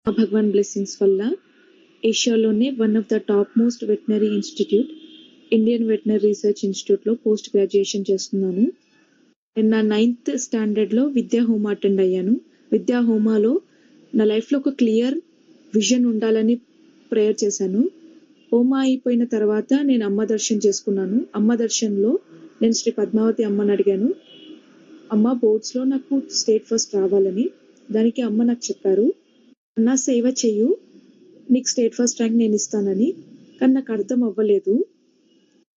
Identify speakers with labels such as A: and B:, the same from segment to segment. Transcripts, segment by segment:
A: భగవాన్ blessings వల్ల ఏషియాలోనే one of the top most veterinary institute Indian veterinary research ఇన్స్టిట్యూట్లో post graduation చేస్తున్నాను. నేను నా 9th స్టాండర్డ్లో విద్యా హోమా అటెండ్ అయ్యాను. విద్యా హోమాలో నా లైఫ్లో ఒక క్లియర్ విజన్ ఉండాలని ప్రేయర్ చేశాను. హోమా అయిపోయిన తర్వాత నేను అమ్మ దర్శనం చేసుకున్నాను. అమ్మ దర్శనంలో నేను శ్రీ పద్మావతి అమ్మని అడిగాను, అమ్మ బోర్డ్స్లో నాకు స్టేట్ ఫస్ట్ రావాలని. దానికి అమ్మ నాకు చెప్పారు, నా సేవ చెయ్యు, నీకు స్టేట్ ఫస్ట్ ర్యాంక్ నేను ఇస్తానని. కానీ నాకు అర్థం అవ్వలేదు.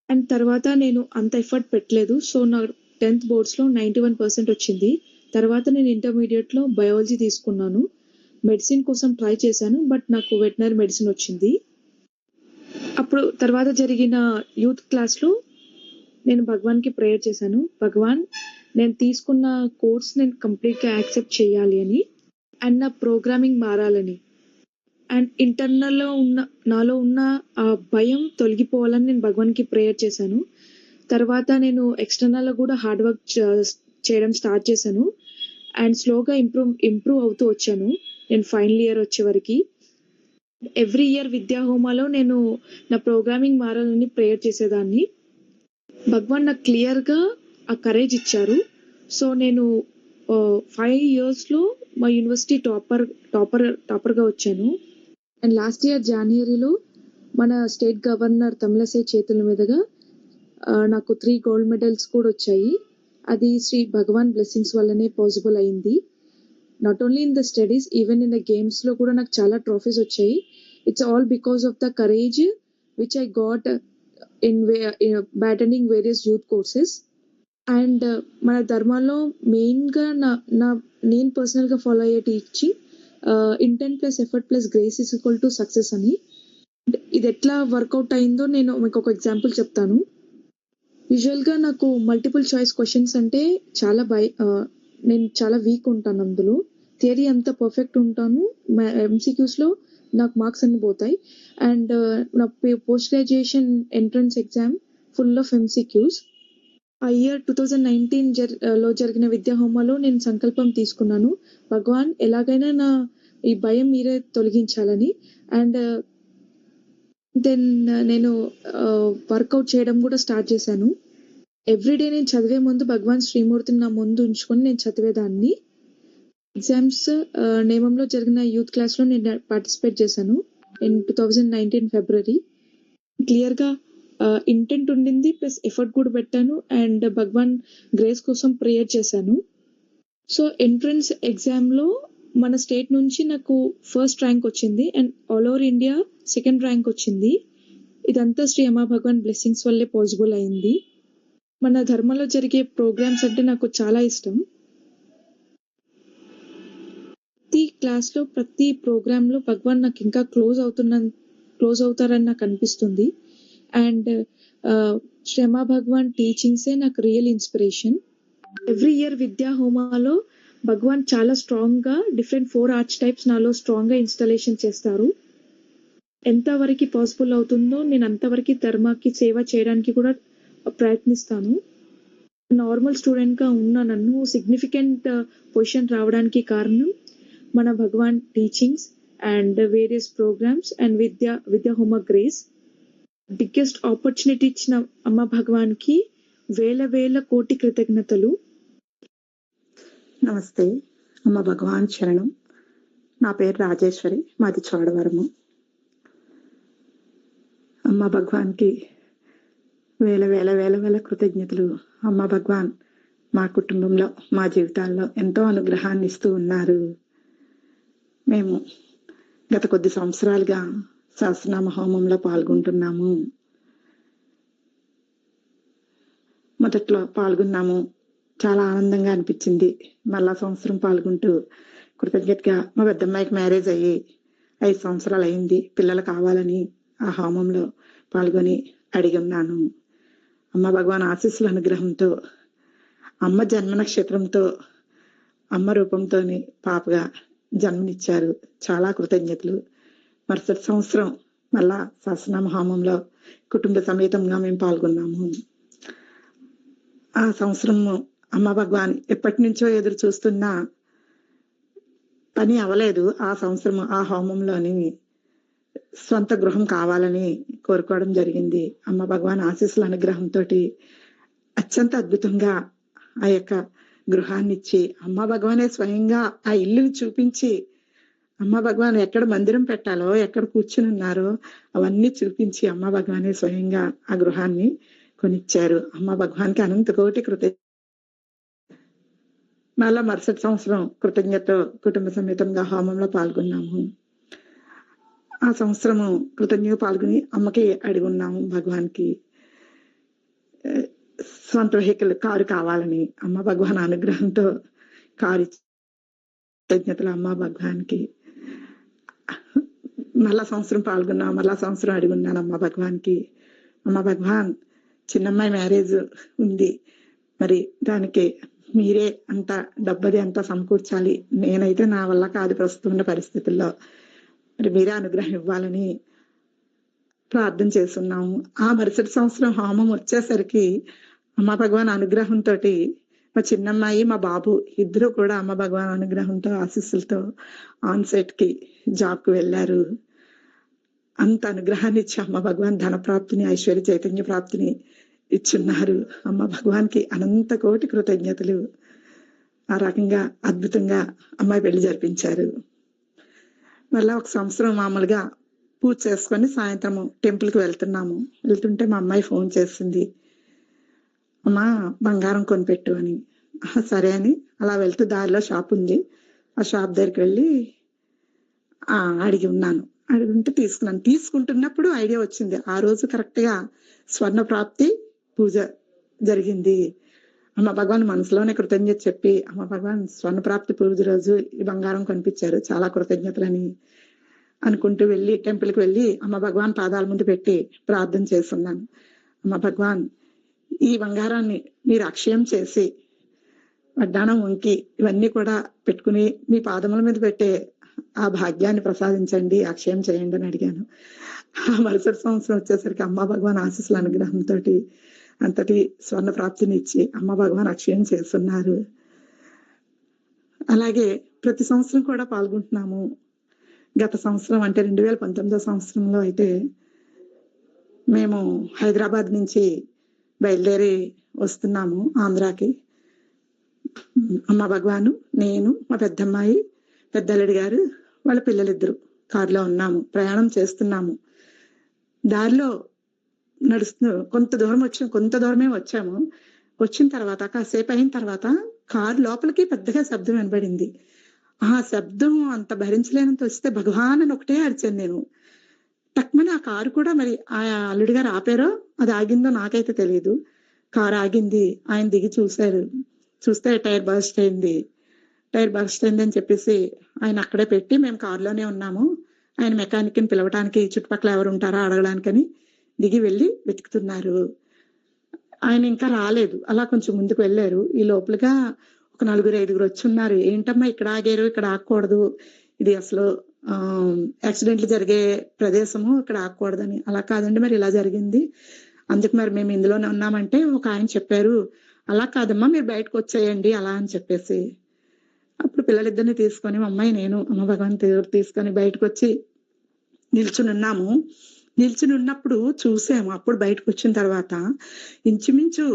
A: అండ్ తర్వాత నేను అంత ఎఫర్ట్ పెట్టలేదు. సో నా 10th బోర్డ్స్లో 91% వచ్చింది. తర్వాత నేను ఇంటర్మీడియట్లో బయాలజీ తీసుకున్నాను. మెడిసిన్ కోసం ట్రై చేశాను, బట్ నాకు వెటనరీ మెడిసిన్ వచ్చింది. అప్పుడు తర్వాత జరిగిన యూత్ క్లాస్లో నేను భగవాన్కి ప్రేయర్ చేశాను, భగవాన్ నేను తీసుకున్న కోర్స్ నేను కంప్లీట్గా యాక్సెప్ట్ చేయాలి అని, అండ్ నా ప్రోగ్రామింగ్ మారాలని, అండ్ ఇంటర్నల్లో నాలో ఉన్న ఆ భయం తొలగిపోవాలని నేను భగవాన్కి ప్రేయర్ చేశాను. తర్వాత నేను ఎక్స్టర్నల్లో కూడా హార్డ్ వర్క్ చేయడం స్టార్ట్ చేశాను. అండ్ స్లోగా ఇంప్రూవ్ అవుతూ వచ్చాను. నేను ఫైనల్ ఇయర్ వచ్చే వరకు ఎవ్రీ ఇయర్ విద్యా హోమాలో నేను నా ప్రోగ్రామింగ్ మారాలని ప్రేయర్ చేసేదాన్ని. భగవాన్ నాకు క్లియర్గా ఆ కరేజ్ ఇచ్చారు. సో నేను 5 yearsలో మా యూనివర్సిటీ టాపర్గా వచ్చాను. అండ్ లాస్ట్ ఇయర్ జనవరిలో మన స్టేట్ గవర్నర్ తమిళసై చేతుల మీదుగా నాకు 3 gold medals కూడా వచ్చాయి. అది శ్రీ భగవాన్ బ్లెస్సింగ్స్ వల్లనే పాసిబుల్ అయింది. Not only in the studies, even in the గేమ్స్లో కూడా నాకు చాలా ట్రోఫీస్ వచ్చాయి. It's all because of the courage which I got in attending various youth courses. And మన ధర్మాల్లో మెయిన్గా నేను పర్సనల్గా ఫాలో అయ్యే teaching intent plus effort plus grace is equal to success అని. ఇది ఎట్లా వర్కౌట్ అయిందో నేను మీకు ఒక ఎగ్జాంపుల్ చెప్తాను. యూజువల్గా నాకు మల్టిపుల్ చాయిస్ క్వశ్చన్స్ అంటే నేను చాలా వీక్ ఉంటాను. అందులో థియరీ అంతా పర్ఫెక్ట్ ఉంటాను, ఎంసీక్యూస్లో నాకు మార్క్స్ అన్ని పోతాయి. అండ్ నా post graduation entrance exam full of MCQs. ఆ ఇయర్ 2019లో జరిగిన విద్యా హోమాలో నేను సంకల్పం తీసుకున్నాను, భగవాన్ ఎలాగైనా నా ఈ భయం మీరే తొలగించాలని. అండ్ దెన్ నేను వర్కౌట్ చేయడం కూడా స్టార్ట్ చేశాను. ఎవ్రీడే నేను చదివే ముందు భగవాన్ శ్రీమూర్తిని నా ముందు ఉంచుకొని నేను చదివేదాన్ని. ఎగ్జామ్స్ నేమంలో జరిగిన యూత్ క్లాస్లో నేను పార్టిసిపేట్ చేశాను ఇన్ 2019 ఫిబ్రవరి. క్లియర్గా ఇంటెంట్ ఉండింది, ప్లస్ ఎఫర్ట్ కూడా పెట్టాను, అండ్ భగవాన్ గ్రేస్ కోసం ప్రేయర్ చేశాను. సో ఎంట్రన్స్ ఎగ్జామ్లో మన స్టేట్ నుంచి నాకు ఫస్ట్ ర్యాంక్ వచ్చింది, and all over India second rank వచ్చింది. ఇదంతా శ్రీ అమ్మా భగవాన్ బ్లెస్సింగ్స్ వల్లే పాసిబుల్ అయింది. మన ధర్మంలో జరిగే ప్రోగ్రామ్స్ అంటే నాకు చాలా ఇష్టం. ప్రతి క్లాస్లో ప్రతి ప్రోగ్రాంలో భగవాన్ నాకు ఇంకా క్లోజ్ అవుతారని నాకు అనిపిస్తుంది. అండ్ శ్రీ అమ్మా భగవాన్ టీచింగ్సే నాకు రియల్ ఇన్స్పిరేషన్. ఎవ్రీ ఇయర్ విద్యా హోమాలో భగవాన్ చాలా స్ట్రాంగ్గా డిఫరెంట్ 4 ఆర్చ్ టైప్స్ నాలో స్ట్రాంగ్గా ఇన్స్టాలేషన్ చేస్తారు. ఎంతవరకు పాసిబుల్ అవుతుందో నేను అంతవరకు ధర్మాకి సేవ చేయడానికి కూడా ప్రయత్నిస్తాను. నార్మల్ స్టూడెంట్గా ఉన్న నన్ను సిగ్నిఫికెంట్ పొజిషన్ రావడానికి కారణం మన Bhagawan teachings and various programs and విద్యా హోమ గ్రేస్. బిగ్గెస్ట్ ఆపర్చునిటీ ఇచ్చిన అమ్మ భగవాన్కి వేల కోటి కృతజ్ఞతలు.
B: నమస్తే అమ్మ భగవాన్ శరణం. నా పేరు రాజేశ్వరి, మాది చోడవరము. అమ్మ భగవాన్కి వేల కృతజ్ఞతలు. అమ్మ భగవాన్ మా కుటుంబంలో, మా జీవితాల్లో ఎంతో అనుగ్రహాన్ని ఇస్తూ ఉన్నారు. మేము గత కొద్ది సంవత్సరాలుగా సహస్రనామ హోమంలో పాల్గొంటున్నాము. మొదట్లో పాల్గొన్నాము, చాలా ఆనందంగా అనిపించింది. మళ్ళా సంవత్సరం పాల్గొంటూ కృతజ్ఞతగా మా పెద్దమ్మాయికి మ్యారేజ్ అయ్యి 5 సంవత్సరాలు అయింది. పిల్లలు కావాలని ఆ హోమంలో పాల్గొని అడిగి ఉన్నాను. అమ్మ భగవాన్ ఆశీస్సుల అనుగ్రహంతో, అమ్మ జన్మ నక్షత్రంతో, అమ్మ రూపంతో పాపగా జన్మనిచ్చారు. చాలా కృతజ్ఞతలు. మరుసటి సంవత్సరం మళ్ళా సహస్రనామ హోమంలో కుటుంబ సమేతంగా మేము పాల్గొన్నాము. ఆ సంవత్సరం అమ్మ భగవాన్ ఎప్పటి నుంచో ఎదురు చూస్తున్న పని అవ్వలేదు. ఆ సంవత్సరం ఆ హోమంలోని సొంత గృహం కావాలని కోరుకోవడం జరిగింది. అమ్మ భగవాన్ ఆశీస్సుల అనుగ్రహంతో అత్యంత అద్భుతంగా ఆ యొక్క గృహాన్ని ఇచ్చి, అమ్మ భగవానే స్వయంగా ఆ ఇల్లుని చూపించి, అమ్మ భగవాన్ ఎక్కడ మందిరం పెట్టాలో, ఎక్కడ కూర్చుని ఉన్నారో అవన్నీ చూపించి అమ్మ భగవానే స్వయంగా ఆ గృహాన్ని కొనిచ్చారు. అమ్మ భగవాన్కి అనంత కోటి మళ్ళా మరుసటి సంవత్సరం కృతజ్ఞత కుటుంబ సమేతంగా హోమంలో పాల్గొన్నాము. ఆ సంవత్సరము కృతజ్ఞత పాల్గొని అమ్మకి అడిగి ఉన్నాము భగవాన్కి సొంత వెహికల్ కారు కావాలని. అమ్మ భగవాన్ అనుగ్రహంతో కారు కృతజ్ఞతలు అమ్మ భగవాన్కి. మళ్ళా సంవత్సరం పాల్గొన్నాం, మళ్ళా సంవత్సరం అడిగి ఉన్నాను అమ్మ భగవాన్కి, అమ్మ భగవాన్ చిన్నమ్మాయి మ్యారేజ్ ఉంది, మరి దానికి మీరే అంత డబ్బది అంతా సమకూర్చాలి, నేనైతే నా వల్ల కాదు ప్రస్తుతం ఉన్న పరిస్థితుల్లో, మరి మీరే అనుగ్రహం ఇవ్వాలని ప్రార్థన చేస్తున్నాము. ఆ మరుసటి సంవత్సరం హోమం వచ్చేసరికి అమ్మ భగవాన్ అనుగ్రహంతో మా చిన్నమ్మాయి మా బాబు ఇద్దరు కూడా అమ్మ భగవాన్ అనుగ్రహంతో ఆశీస్సులతో ఆన్సైట్ కి జాబ్ కు వెళ్ళారు. అంత అనుగ్రహాన్ని ఇచ్చి అమ్మ భగవాన్ ధన ప్రాప్తిని, ఐశ్వర్య చైతన్య ప్రాప్తిని ఇచ్చున్నారు. అమ్మ భగవాన్కి అనంత కోటి కృతజ్ఞతలు. ఆ రకంగా అద్భుతంగా అమ్మాయి పెళ్లి జరిపించారు. మళ్ళా ఒక సంవత్సరం మామూలుగా పూజ చేసుకొని సాయంత్రం టెంపుల్ కి వెళ్తుంటే మా అమ్మాయి ఫోన్ చేసింది, అమ్మా బంగారం కొనిపెట్టు అని. సరే అని అలా వెళ్తూ దారిలో షాప్ ఉంది, ఆ షాప్ దగ్గరికి వెళ్ళి అడిగి ఉంటే తీసుకుంటున్నప్పుడు ఐడియా వచ్చింది. ఆ రోజు కరెక్ట్ గా స్వర్ణ ప్రాప్తి పూజ జరిగింది. అమ్మ భగవాన్ మనసులోనే కృతజ్ఞత చెప్పి, అమ్మ భగవాన్ స్వర్ణ ప్రాప్తి పూజ రోజు ఈ బంగారం కనిపించారు, చాలా కృతజ్ఞతలని అనుకుంటూ వెళ్ళి టెంపుల్ కి వెళ్ళి అమ్మ భగవాన్ పాదాల ముందు పెట్టి ప్రార్థన చేస్తున్నాను. అమ్మ భగవాన్ ఈ బంగారాన్ని మీరు అక్షయం చేసి వడ్డాణం వంకి ఇవన్నీ కూడా పెట్టుకుని మీ పాదముల మీద పెట్టే ఆ భాగ్యాన్ని ప్రసాదించండి, అక్షయం చేయండి అని అడిగాను. ఆ మరుసటి సంవత్సరం వచ్చేసరికి అమ్మ భగవాన్ ఆశీస్సుల అనుగ్రహంతో అంతటి స్వర్ణ ప్రాప్తిని ఇచ్చి అమ్మ భగవాన్ అక్షయం చేస్తున్నారు. అలాగే ప్రతి సంవత్సరం కూడా పాల్గొంటున్నాము. గత సంవత్సరం అంటే 2019 సంవత్సరంలో అయితే మేము హైదరాబాద్ నుంచి బయలుదేరి వస్తున్నాము ఆంధ్రాకి. అమ్మ భగవాను, నేను, మా పెద్దమ్మాయి, పెద్దల్లుడి గారు, వాళ్ళ పిల్లలిద్దరు కారులో ఉన్నాము, ప్రయాణం చేస్తున్నాము. దారిలో నడుస్తూ కొంత దూరమే వచ్చాము. వచ్చిన తర్వాత కాసేపు అయిన తర్వాత కారు లోపలికి పెద్దగా శబ్దం వినబడింది. ఆ శబ్దం అంత భరించలేనంత వస్తే భగవాన్ అని ఒకటే అరిచాను నేను. టక్మని ఆ కారు కూడా, మరి ఆ అల్లుడి గారు ఆపారో అది ఆగిందో నాకైతే తెలియదు. కారు ఆగింది, ఆయన దిగి చూస్తే టైర్ బర్స్ట్ అయింది అని చెప్పేసి ఆయన అక్కడే పెట్టి మేము కారులోనే ఉన్నాము. ఆయన మెకానిక్ ని పిలవటానికి చుట్టుపక్కల ఎవరు ఉంటారా అడగడానికని దిగి వెళ్ళి వెతుకుతున్నారు. ఆయన ఇంకా రాలేదు. అలా కొంచెం ముందుకు వెళ్ళారు. ఈ లోపలగా ఒక 4-5 వచ్చి ఉన్నారు. ఏంటమ్మా ఇక్కడ ఆగారు, ఇక్కడ ఆగకూడదు, ఇది అసలు యాక్సిడెంట్లు జరిగే ప్రదేశము, ఇక్కడ ఆగకూడదని. అలా కాదండి, మరి ఇలా జరిగింది, అందుకు మరి మేము ఇందులోనే ఉన్నామంటే ఒక ఆయన చెప్పారు, అలా కాదమ్మా మీరు బయటకు వచ్చేయండి అలా అని చెప్పేసి. అప్పుడు పిల్లలిద్దరిని తీసుకొని మా అమ్మాయి నేను అమ్మ భగవాన్ తీసుకొని బయటకు వచ్చి నిల్చుని ఉన్నప్పుడు చూసాము. అప్పుడు బయటకు వచ్చిన తర్వాత ఇంచుమించు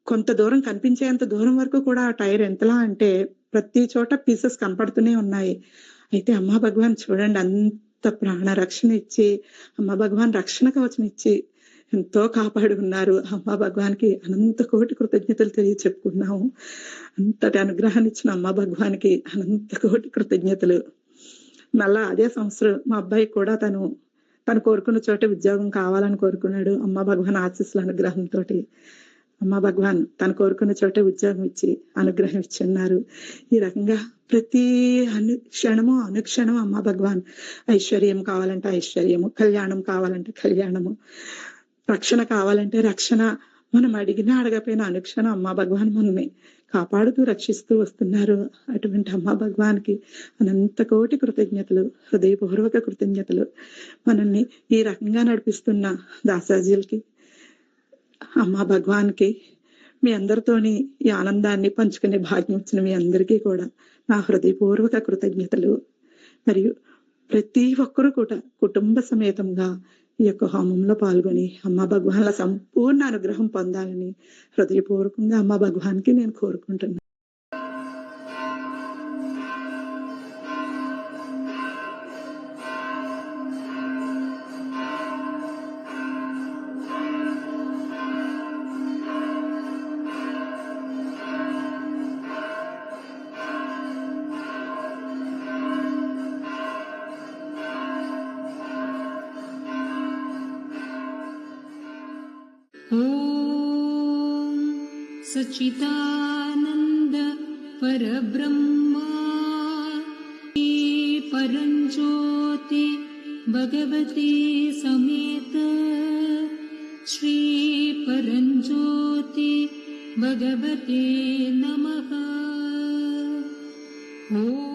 B: కొంత దూరం కనిపించేంత దూరం వరకు కూడా ఆ టైర్ ఎంతలా అంటే ప్రతి చోట పీసెస్ కనపడుతూనే ఉన్నాయి. అయితే అమ్మ భగవాన్ చూడండి అంత ప్రాణ రక్షణ ఇచ్చి, అమ్మ భగవాన్ రక్షణ కవచం ఇచ్చి ఎంతో కాపాడు ఉన్నారు. అమ్మ భగవాన్కి అనంత కోటి కృతజ్ఞతలు చెప్పుకున్నాము. అంతటి అనుగ్రహాన్ని ఇచ్చిన అమ్మ భగవాన్కి అనంత కోటి కృతజ్ఞతలు. మళ్ళా అదే సంవత్సరం మా అబ్బాయి కూడా తను కోరుకున్న చోట ఉద్యోగం కావాలని కోరుకున్నాడు. అమ్మ భగవాన్ ఆశీస్సుల అనుగ్రహంతో అమ్మ భగవాన్ తను కోరుకున్న చోట ఉద్యోగం ఇచ్చి అనుగ్రహం ఇచ్చున్నారు. ఈ రకంగా ప్రతి అనుక్షణము అమ్మ భగవాన్ ఐశ్వర్యం కావాలంటే ఐశ్వర్యము, కళ్యాణం కావాలంటే కళ్యాణము, రక్షణ కావాలంటే రక్షణ, మనం అడిగినా అడగపోయినా అనుక్షణం అమ్మ భగవాన్ మనల్ని కాపాడుతూ రక్షిస్తూ వస్తున్నారు. అటువంటి అమ్మ భగవాన్కి అనంత కోటి కృతజ్ఞతలు, హృదయపూర్వక కృతజ్ఞతలు. మనల్ని ఈ రకంగా నడిపిస్తున్న దాసాజీలకి, అమ్మ భగవాన్కి మీ అందరితోని ఈ ఆనందాన్ని పంచుకునే భాగ్యం ఇచ్చిన మీ అందరికీ కూడా నా హృదయపూర్వక కృతజ్ఞతలు. మరియు ప్రతి ఒక్కరూ కూడా కుటుంబ సమేతంగా ఈ యొక్క హోమంలో పాల్గొని అమ్మ భగవాన్ల సంపూర్ణ అనుగ్రహం పొందాలని హృదయపూర్వకంగా అమ్మ భగవాన్కి నేను కోరుకుంటున్నాను.
C: ॐ सच्चिदानन्द परब्रह्मा परञ्ज्योति भगवती समेत श्री परञ्ज्योति भगवते नमः। ॐ